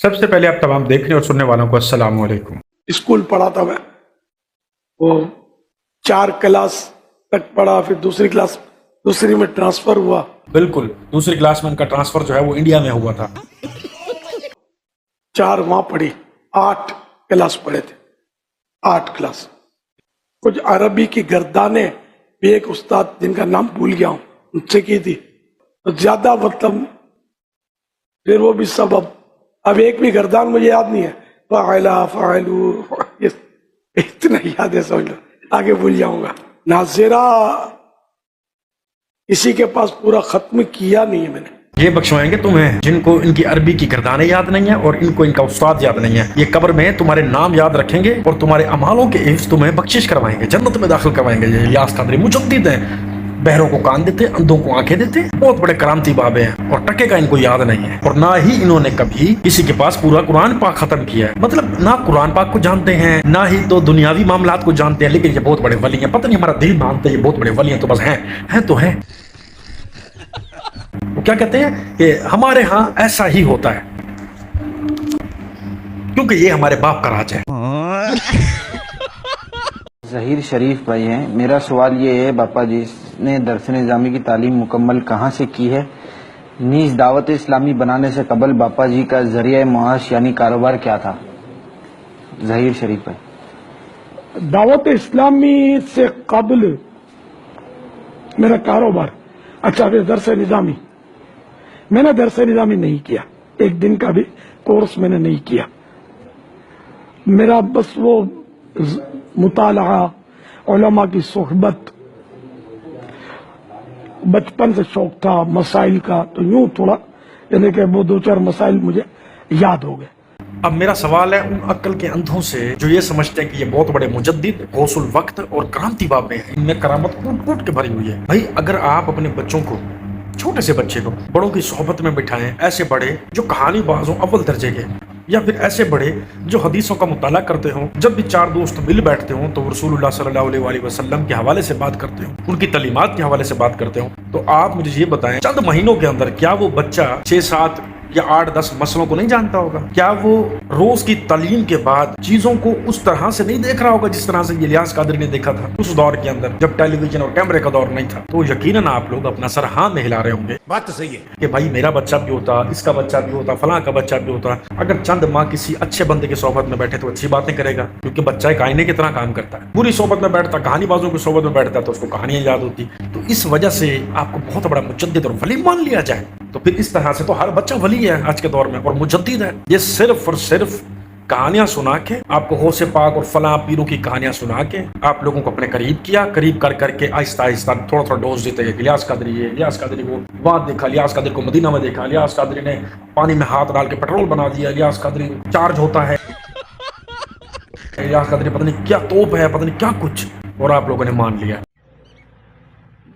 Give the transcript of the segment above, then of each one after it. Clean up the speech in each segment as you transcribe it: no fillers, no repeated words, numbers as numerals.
सबसे पहले आप तमाम देखने और सुनने वालों को अस्सलाम वालेकुम। स्कूल पढ़ा था मैं, वो 4 क्लास तक पढ़ा, फिर दूसरी में ट्रांसफर हुआ। बिल्कुल, दूसरी क्लास में उनका ट्रांसफर जो है वो इंडिया में हुआ था। 4 वहां पढ़ी, 8 क्लास पढ़े थे, 8 क्लास। कुछ अरबी की गर्दाने भी एक उस्ताद जिनका नाम भूल गया हूं, उनसे की थी, तो ज्यादा मतलब फिर वो भी सब अब एक भी गर्दान मुझे याद नहीं है। फ़ाइला फ़ाइलू ये इतना याद है, समझ लो, आगे भूल जाऊंगा। नाज़िरा किसी के पास पूरा खत्म किया नहीं है मैंने। ये बख्शवाएंगे तुम्हें जिनको इनकी अरबी की गर्दानें याद नहीं है और इनको इनका उस्ताद याद नहीं है। ये कब्र में तुम्हारे नाम याद रखेंगे और तुम्हारे अमालों के हिफ्ज़ तुम्हें बख्शिश करवाएंगे, जन्नत में दाखिल करवाएंगे। ये इलियास कादरी मुजद्दिद हैं, बहरों को कान देते, अंधों को आंखें देते, बहुत बड़े क्रांति बाबे हैं और टके का इनको याद नहीं है। और ना ही इन्होंने कभी किसी के पास पूरा कुरान पाक खत्म किया है, मतलब ना कुरान पाक को जानते हैं, ना ही तो दुनियावी मामलात को जानते हैं। लेकिन ये बहुत बड़े वली हैं, पता नहीं हमारा दिल मानते हैं ये बहुत बड़े वली हैं, तो बस हैं तो हैं। वो क्या कहते हैं कि हमारे यहाँ ऐसा ही होता है क्योंकि ये हमारे बाप का राज है। ज़हीर शरीफ भाई हैं। मेरा सवाल ये है, बापा जी ने दरस निज़ामी की तालीम मुकम्मल कहाँ से की है? नीज़ दावत इस्लामी बनाने से कबल बापा जी का ज़रिया मुआश यानी कारोबार क्या था? ज़हीर शरीफ भाई। दावत इस्लामी से कबल मेरा कारोबार, अच्छा फिर दरस निज़ामी, मैंने दरस निज़ामी नहीं किया, एक दिन का भी कोर्स मैंने नहीं किया। मेरा बस वो मुताला, उलमा की सोहबत, बचपन से शौक था मसाइल का, तो यूं थोड़ा यानी कि वो 2-4 मसाइल मुझे याद हो गए। अब मेरा सवाल है उन अक्ल के अंधों से जो ये समझते हैं कि ये बहुत बड़े मुजद्दिद, गौसुल वक्त और क्रांति बाबे हैं, इनमें करामत कूट कूट के भरी हुई है। भाई अगर आप अपने बच्चों को, छोटे से बच्चे को, बड़ों की सोहबत में बिठाएं, ऐसे बड़े जो कहानी बाज हों अव्वल दर्जे के, या फिर ऐसे बड़े जो हदीसों का मुताला करते हों, जब भी 4 दोस्त मिल बैठते हों तो रसूलुल्लाह सल्लल्लाहु अलैहि वसल्लम के हवाले से बात करते हों, उनकी तालीमात के हवाले से बात करते हों, तो आप मुझे ये बताएं चंद महीनों के अंदर क्या वो बच्चा 6-7 या 8-10 मसलों को नहीं जानता होगा? क्या वो रोज की तालीम के बाद चीजों को उस तरह से नहीं देख रहा होगा जिस तरह से इलियास कादरी ने देखा था उस दौर के अंदर जब टेलीविजन और कैमरे का दौर नहीं था? तो यकीनन आप लोग अपना सर हाँ में हिला रहे होंगे। बात तो सही है कि भाई मेरा बच्चा भी होता, इसका बच्चा भी होता, फलां का बच्चा भी होता। अगर चंद माँ किसी अच्छे बंदे की सोहबत में बैठे तो अच्छी बातें करेगा, क्योंकि बच्चा एक आईने की तरह काम करता है। बुरी सोहबत में बैठता, कहानी बाजों की सोहबत में बैठता तो उसको कहानियां याद होती। तो इस वजह से आपको बहुत बड़ा मुजद्दिद और वली मान लिया जाए तो फिर इस तरह से तो हर बच्चा वली है आज के दौर में और मुजद्दिद है। ये सिर्फ और सिर्फ कहानियां सुना के, आपको गौसे पाक और फलां पीरों की कहानियां सुना के आप लोगों को अपने करीब किया, करीब कर करके आहिस्ता आहिस्ता थोड़ा थोड़ा डोज देते गए। इलियास कादरी है, इलियास कादरी को वहां देखा, इलियास कादरी को मदीना में देखा, इलियास कादरी ने पानी में हाथ डाल के पेट्रोल बना दिया, इलियास कादरी चार्ज होता है, इलियास कादरी पता नहीं क्या तोप है, पता नहीं क्या कुछ, और आप लोगों ने मान लिया।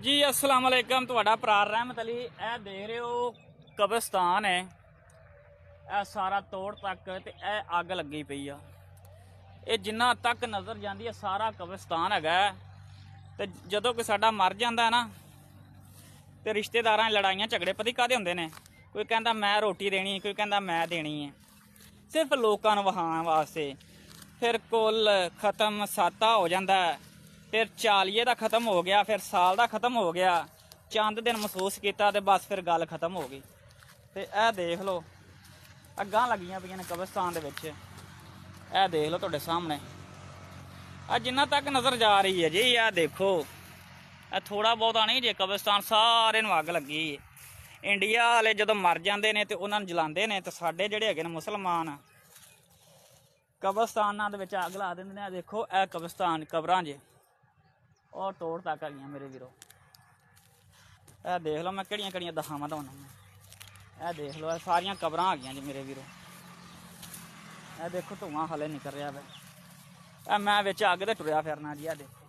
जी अस्सलाम वालेकुम, ਤੁਹਾਡਾ ਭਰਾ ਰਹਿਮਤ ਅਲੀ। ਇਹ ਦੇਖ ਰਹੇ ਹੋ ਕਬਰਸਤਾਨ ਹੈ, ਇਹ ਸਾਰਾ ਤੋੜ ਤੱਕ ਤੇ ਇਹ ਅੱਗ ਲੱਗੀ ਪਈ ਆ। ਇਹ ਜਿੰਨਾ ਤੱਕ ਨਜ਼ਰ ਜਾਂਦੀ ਹੈ ਸਾਰਾ ਕਬਰਸਤਾਨ ਹੈਗਾ। ਤੇ ਜਦੋਂ ਕੋਈ ਸਾਡਾ ਮਰ ਜਾਂਦਾ ਨਾ ਤੇ ਰਿਸ਼ਤੇਦਾਰਾਂ ਲੜਾਈਆਂ ਝਗੜੇ ਪਤੀ ਕਾਹਦੇ ਹੁੰਦੇ ਨੇ? ਕੋਈ ਕਹਿੰਦਾ ਮੈਂ ਰੋਟੀ ਦੇਣੀ, ਕੋਈ ਕਹਿੰਦਾ ਮੈਂ ਦੇਣੀ ਹੈ, ਸਿਰਫ ਲੋਕਾਂ ਨੂੰ ਵਹਾਉਣ ਵਾਸਤੇ। ਫਿਰ ਕੁੱਲ ਖਤਮ ਸਾਤਾ ਹੋ ਜਾਂਦਾ, ਫਿਰ ਚਾਲੀਏ ਦਾ ਖਤਮ ਹੋ ਗਿਆ, ਫਿਰ ਸਾਲ ਦਾ ਖਤਮ ਹੋ ਗਿਆ, ਚੰਦ ਦਿਨ ਮਹਿਸੂਸ ਕੀਤਾ ਤੇ ਬਸ ਫਿਰ ਗੱਲ ਖਤਮ ਹੋ ਗਈ। ਤੇ ਇਹ ਦੇਖ ਲਓ ਅੱਗਾਂ ਲੱਗੀਆਂ ਪਈਆਂ ਨੇ ਕਬਰਸਤਾਨ ਦੇ ਵਿੱਚ, ਇਹ ਦੇਖ ਲਓ ਤੁਹਾਡੇ ਸਾਹਮਣੇ। ਆ ਜਿੰਨਾ ਤੱਕ ਨਜ਼ਰ ਜਾ ਰਹੀ ਹੈ ਜੀ, ਇਹ ਦੇਖੋ, ਇਹ ਥੋੜਾ ਬਹੁਤਾ ਨਹੀਂ ਜੇ, ਕਬਰਸਤਾਨ ਸਾਰੇ ਨੂੰ ਅੱਗ ਲੱਗੀ। ਇੰਡੀਆ ਵਾਲੇ ਜਦੋਂ ਮਰ ਜਾਂਦੇ ਨੇ ਤੇ ਉਹਨਾਂ ਨੂੰ ਜਲਾਉਂਦੇ ਨੇ, ਤੇ ਸਾਡੇ ਜਿਹੜੇ ਹੈਗੇ ਨੇ ਮੁਸਲਮਾਨ ਕਬਰਸਤਾਨਾਂ ਦੇ ਵਿੱਚ ਅੱਗ ਲਾ ਦਿੰਦੇ ਨੇ। ਦੇਖੋ ਇਹ ਕਬਰਸਤਾਨ ਕਬਰਾਂ ਜੇ और तोड़ तक आ गई मेरे वीरो। यह देख लो मैं किहड़ियां किहड़ियां दिखावां तुहानूं। यह देख लो सारियां कबरां आ गई जी मेरे वीरो। यह देखो धुआं हले निकल रहा है, मैं विच अग ते टुरिया फिरना जी। यह देखो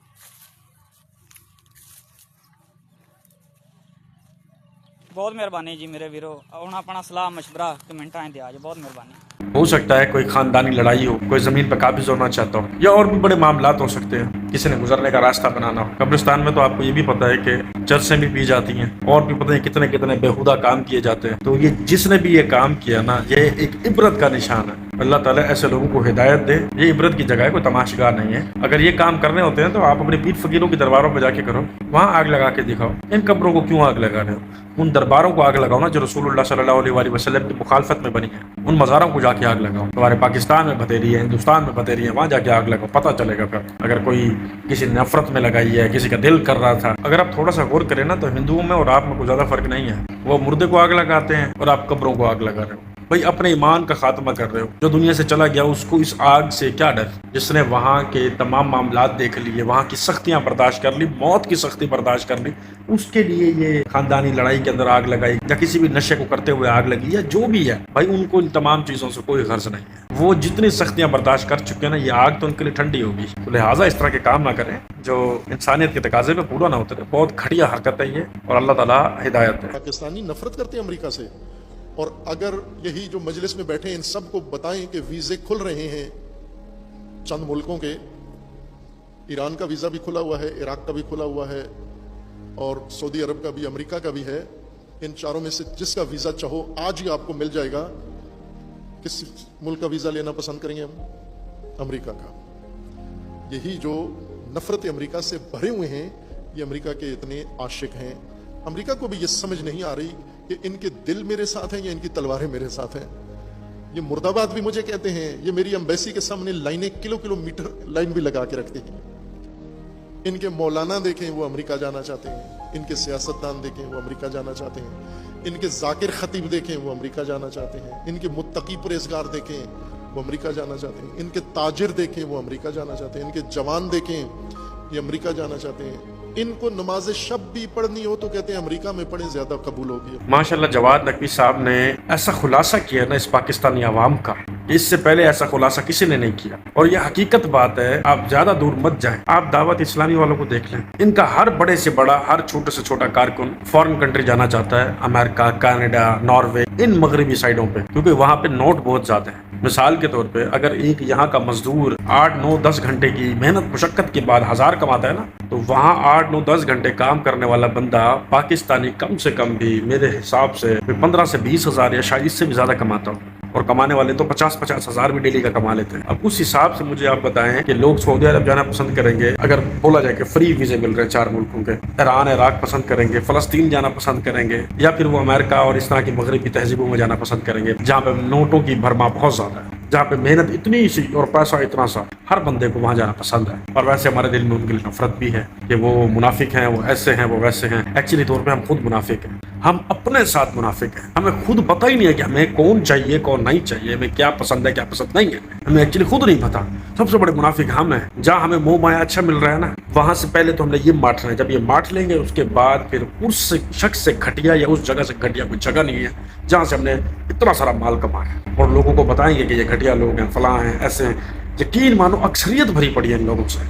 ਬਹੁਤ ਮਿਹਰਬਾਨੀ ਜੀ ਮੇਰੇ ਵੀਰੋ। ਹੁਣ ਆਪਣਾ ਸਲਾਹ ਮਸ਼ਵਰਾ ਕਮੈਂਟਾਂ 'ਚ ਦਿਆ ਜੀ, बहुत मेहरबानी। हो सकता है कोई खानदानी लड़ाई हो, कोई जमीन पर काबिज होना चाहता हो, या और भी बड़े मामलात हो सकते हैं, किसी ने गुजरने का रास्ता बनाना हो। कब्रिस्तान में तो आपको ये भी पता है कि चर्चें भी पी जाती हैं और भी पता है कितने कितने बेहुदा काम किए जाते हैं। तो ये जिसने भी ये काम किया ना, ये एक इबरत का निशान है। अल्लाह ताला ऐसे लोगों को हिदायत दे। ये इबरत की जगह है, कोई तमाशगार नहीं है। अगर ये काम करने होते हैं तो आप अपने पीर फकीरों के दरबारों पर जाके करो, वहाँ आग लगा के दिखाओ। इन कब्रों को क्यों आग लगा रहे हो? उन दरबारों को आग लगाओ ना जो रसूलुल्लाह सल्लल्लाहु अलैहि वसल्लम की मुखालफत में बनी है। उन मज़ारों को जाके आग लगाओ। हमारे पाकिस्तान में बतेरी है, हिंदुस्तान में बतेरी है, वहाँ जाके आग लगाओ, पता चलेगा फिर। अगर कोई किसी ने नफरत में लगाई है, किसी का दिल कर रहा था, अगर आप थोड़ा सा गौर करें ना तो हिंदुओं में और आप में कोई ज़्यादा फर्क नहीं है। वो मुर्दे को आग लगाते हैं और आप कब्रों को आग लगा रहे हो। भाई अपने ईमान का खात्मा कर रहे हो। जो दुनिया से चला गया उसको इस आग से क्या डर? जिसने वहाँ के तमाम मामलात देख लिए, वहाँ की सख्तियाँ बर्दाश्त कर ली, मौत की सख्ती बर्दाश्त कर ली, उसके लिए ये खानदानी लड़ाई के अंदर आग लगाई या किसी भी नशे को करते हुए आग लगी या जो भी है, भाई उनको इन तमाम चीज़ों से कोई गर्ज नहीं है। वो जितनी सख्तियाँ बर्दाश्त कर चुके हैं ना, ये आग तो उनके लिए ठंडी होगी। तो लिहाजा इस तरह के काम ना करें जो इंसानियत के तकाजे पे पूरा ना उतरे। बहुत घटिया हरकत है ये, और अल्लाह ताला हिदायत है। पाकिस्तानी नफरत करते हैं अमेरिका से, और अगर यही जो मजलिस में बैठे इन सब को बताएं कि वीज़े खुल रहे हैं चंद मुल्कों के, ईरान का वीज़ा भी खुला हुआ है, इराक का भी खुला हुआ है, और सऊदी अरब का भी, अमेरिका का भी है। इन चारों में से जिसका वीज़ा चाहो आज ही आपको मिल जाएगा। किस मुल्क का वीज़ा लेना पसंद करेंगे हम? अमेरिका का। यही जो नफरत अमेरिका से भरे हुए हैं, ये अमेरिका के इतने आशिक हैं। अमेरिका को भी ये समझ नहीं आ रही कि इनके दिल मेरे साथ हैं या इनकी तलवारें मेरे साथ हैं। ये मुर्दाबाद भी मुझे कहते हैं। ये मेरी एम्बेसी के सामने लाइनें किलोमीटर लाइन भी लगा के रखते हैं। इनके मौलाना देखें वो अमेरिका जाना चाहते हैं, इनके सियासतदान देखें वो अमेरिका जाना चाहते हैं, इनके जाकिर खतीब देखें वो अमेरिका जाना चाहते हैं, इनके मुत्तकी परहेज़गार देखें वो अमेरिका जाना चाहते हैं, इनके ताजिर देखें वो अमेरिका जाना चाहते हैं, इनके जवान देखें ये अमेरिका जाना चाहते हैं। इनको नमाज शब भी पढ़नी हो तो कहते हैं अमेरिका में पढ़ें, ज्यादा कबूल होगी। माशाल्लाह जवाद नकवी साहब ने ऐसा खुलासा किया ना इस पाकिस्तानी अवाम का, इससे पहले ऐसा खुलासा किसी ने नहीं किया। और ये हकीकत बात है, आप ज्यादा दूर मत जाएं, आप दावत इस्लामी वालों को देख लें। इनका हर बड़े से बड़ा, हर छोटे से छोटा कारकुन फॉरेन कंट्री जाना चाहता है, अमेरिका, कनाडा, नॉर्वे, इन मगरबी साइडों पे, क्योंकि वहाँ पे नोट बहुत ज्यादा है। मिसाल के तौर पे अगर एक यहाँ का मजदूर 8, 9, 10 घंटे की मेहनत मुशक्कत के बाद 1000 कमाता है ना, तो वहाँ 8, 9, 10 घंटे काम करने वाला बंदा पाकिस्तानी कम से कम भी मेरे हिसाब से 15 से 20 हज़ार या शायद इससे भी ज्यादा कमाता हूँ। और कमाने वाले तो 50-50 हज़ार भी डेली का कमा लेते हैं। अब उस हिसाब से मुझे आप बताएं कि लोग सऊदी अरब जाना पसंद करेंगे, अगर बोला जाए कि फ्री वीजे मिल रहे हैं 4 मुल्कों के, ईरान, इराक पसंद करेंगे, फलस्तीन जाना पसंद करेंगे, या फिर वो अमेरिका और इस तरह की मगरबी तहजीबों में जाना पसंद करेंगे जहाँ पे नोटों की भरमा बहुत ज्यादा है, जहाँ पे मेहनत इतनी सी और पैसा इतना सा, हर बंदे को वहाँ जाना पसंद है। और वैसे हमारे दिल में उनके लिए नफरत भी है कि वो मुनाफिक हैं, वो ऐसे हैं, वो वैसे हैं। एक्चुअली तौर पे हम खुद मुनाफिक हैं, हम अपने साथ मुनाफिक हैं। हमें खुद पता ही नहीं है कि हमें कौन चाहिए कौन नहीं चाहिए, हमें क्या पसंद है क्या पसंद नहीं है, हमें एक्चुअली खुद नहीं पता। सबसे बड़े मुनाफिक हम हैं। जहाँ हमें मोह माया अच्छा मिल रहा है ना, वहां से पहले तो हमने ये मारना है। जब ये मार लेंगे उसके बाद फिर उस शख्स से घटिया या उस जगह से घटिया कोई जगह नहीं है जहाँ से हमने इतना सारा माल कमाया, और लोगों को बताएंगे कि ये घटिया लोग हैं, फलां हैं, ऐसे हैं। यकीन मानो अक्सरियत भरी पड़ी है इन लोगों से।